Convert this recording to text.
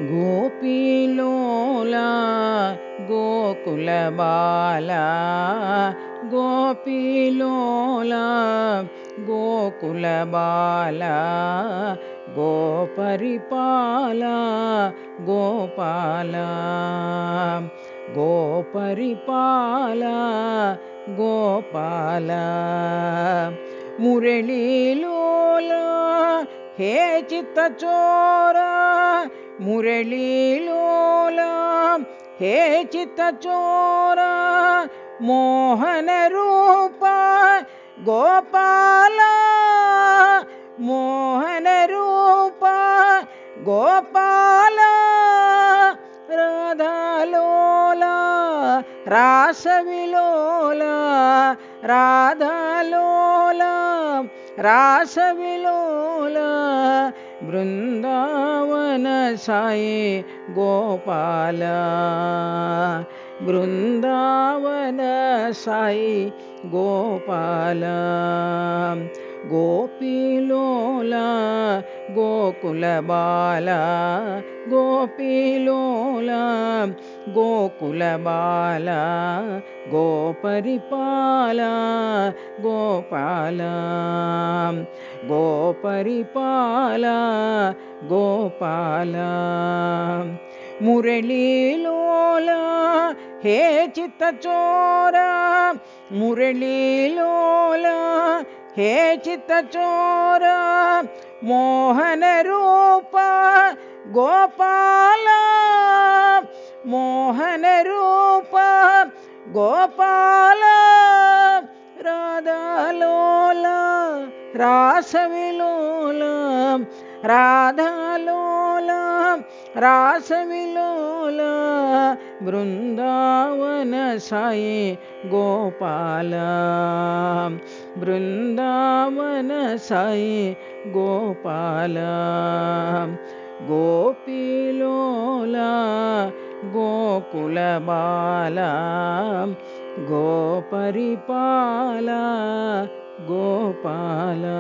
गोपीलोला गोकुलबाला गोपीलोला गोकुलबाला गोपरिपाला गोपाला गोपरिपाला गोपाला मुरलीलोला हे चित्तचोरा मुरलीलोला हे चित्तचोरा मोहन रूपा गोपाला मोहन रूपा गोपाला राधालोला रासविलोला राधालोला रासविलोला बृंदावन साई गोपाला बृंदावन साई गोपाला गोपीलोला गोकुलबाला गोपीलोला गोकुलबाला गोपरिपाला गोपाला गोपरिपाला गोपाला मुरलीलोला हे चित्तचोरा मुरलीलोला हे चित्तचोरा मोहन रूपा गोपाला मोहन रूपा गोपाला राधालोला रासविलोला राधालोला रासविलोला बृंदावन साई गोपाला बृंदावन साई गोपाला गोपीलोला गोकुलबाला गोपरिपाला गोपाला।